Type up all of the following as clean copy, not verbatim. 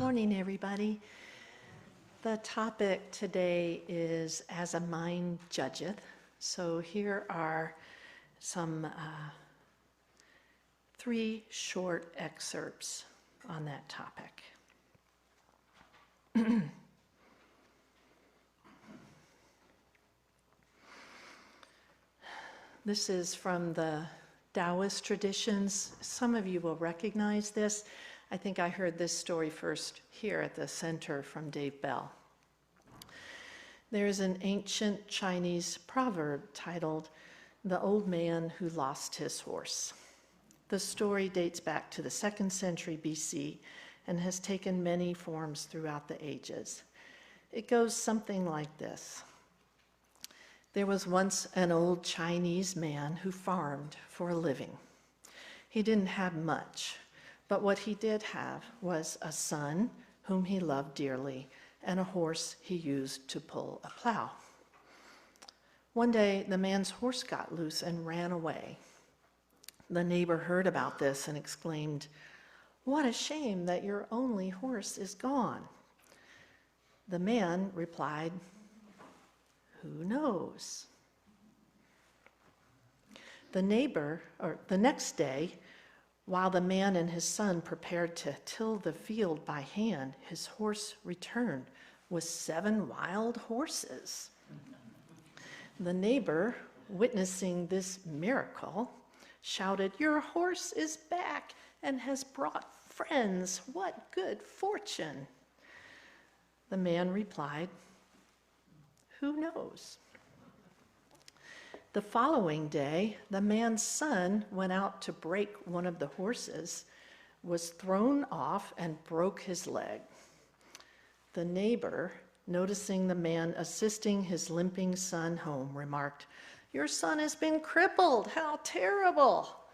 Morning, everybody. The topic today is As a Mind Judgeth. So here are some 3 short excerpts on that topic. This is from the Taoist traditions. Some of you will recognize this. I think I heard this story first here at the center from Dave Bell. There is an ancient Chinese proverb titled, "The Old Man Who Lost His Horse." The story dates back to the 2nd century BC and has taken many forms throughout the ages. It goes something like this. There was once an old Chinese man who farmed for a living. He didn't have much, but what he did have was a son whom he loved dearly and a horse he used to pull a plow. One day, the man's horse got loose and ran away. The neighbor heard about this and exclaimed, "What a shame that your only horse is gone." The man replied, "Who knows?" The next day, while the man and his son prepared to till the field by hand, his horse returned with 7 wild horses. The neighbor, witnessing this miracle, shouted, "Your horse is back and has brought friends. What good fortune!" The man replied, "Who knows?" The following day, the man's son went out to break one of the horses, was thrown off and broke his leg. The neighbor, noticing the man assisting his limping son home, remarked, "Your son has been crippled. How terrible!"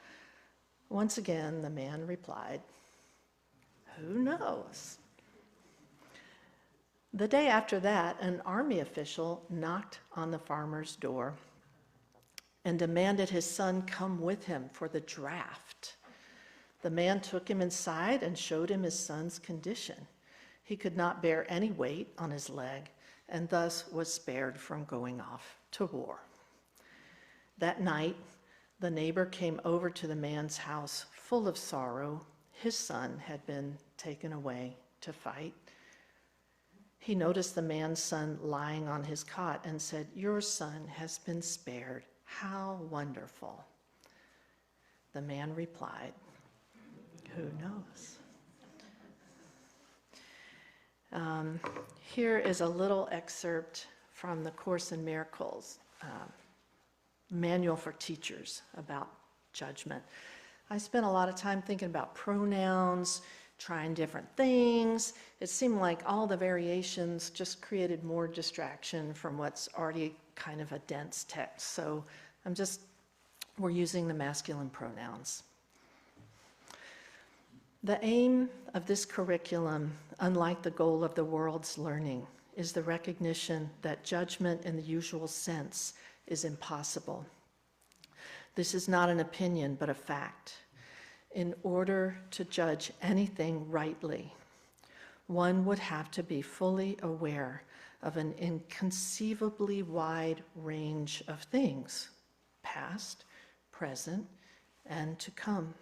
Once again, the man replied, "Who knows?" The day after that, an army official knocked on the farmer's door and demanded his son come with him for the draft. The man took him inside and showed him his son's condition. He could not bear any weight on his leg and thus was spared from going off to war. That night, the neighbor came over to the man's house full of sorrow. His son had been taken away to fight. He noticed the man's son lying on his cot and said, "Your son has been spared. How wonderful." The man replied, "Who knows?" Here is a little excerpt from the Course in Miracles, manual for teachers about judgment. I spent a lot of time thinking about pronouns, trying different things. It seemed like all the variations just created more distraction from what's already kind of a dense text. So we're using the masculine pronouns. The aim of this curriculum, unlike the goal of the world's learning, is the recognition that judgment in the usual sense is impossible. This is not an opinion, but a fact. In order to judge anything rightly, one would have to be fully aware of an inconceivably wide range of things, past, present, and to come.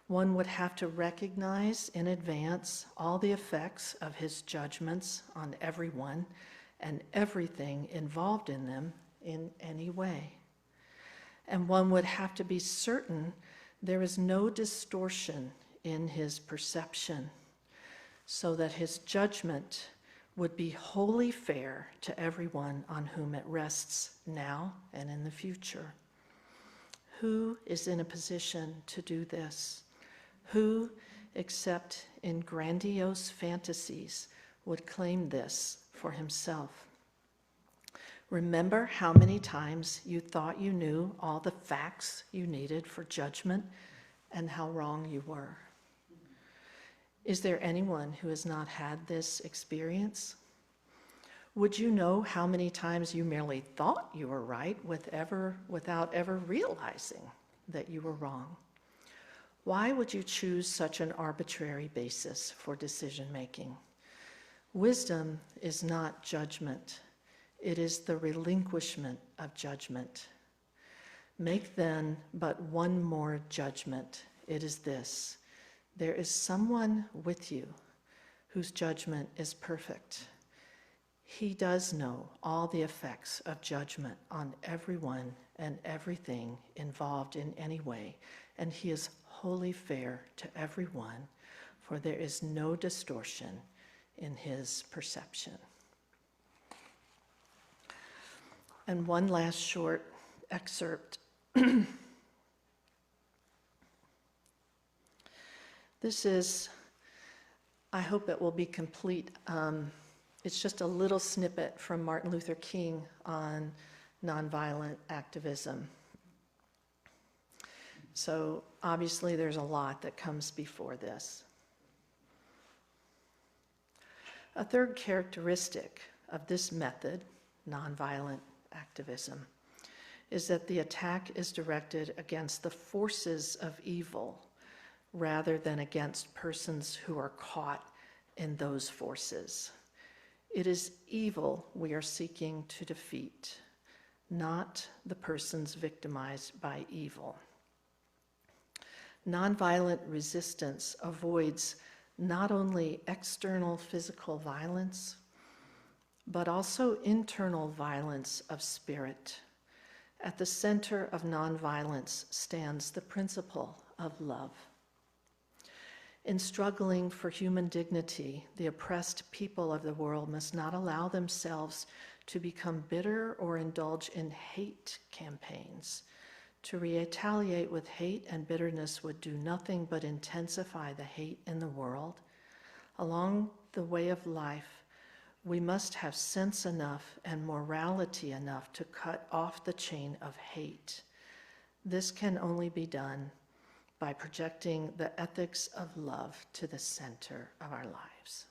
One would have to recognize in advance all the effects of his judgments on everyone and everything involved in them in any way. And one would have to be certain there is no distortion in his perception, so that his judgment would be wholly fair to everyone on whom it rests now and in the future. Who is in a position to do this? Who, except in grandiose fantasies, would claim this for himself? Remember how many times you thought you knew all the facts you needed for judgment and how wrong you were. Is there anyone who has not had this experience? Would you know how many times you merely thought you were right without ever realizing that you were wrong? Why would you choose such an arbitrary basis for decision making? Wisdom is not judgment. It is the relinquishment of judgment. Make then but one more judgment. It is this: there is someone with you whose judgment is perfect. He does know all the effects of judgment on everyone and everything involved in any way, and he is wholly fair to everyone, for there is no distortion in his perception. And one last short excerpt. This is, I hope it will be complete. It's just a little snippet from Martin Luther King on nonviolent activism. So obviously there's a lot that comes before this. A third characteristic of this method, nonviolent activism, is that the attack is directed against the forces of evil rather than against persons who are caught in those forces. It is evil we are seeking to defeat, not the persons victimized by evil. Nonviolent resistance avoids not only external physical violence, but also internal violence of spirit. At the center of nonviolence stands the principle of love. In struggling for human dignity, the oppressed people of the world must not allow themselves to become bitter or indulge in hate campaigns. To retaliate with hate and bitterness would do nothing but intensify the hate in the world. Along the way of life, we must have sense enough and morality enough to cut off the chain of hate. This can only be done by projecting the ethics of love to the center of our lives.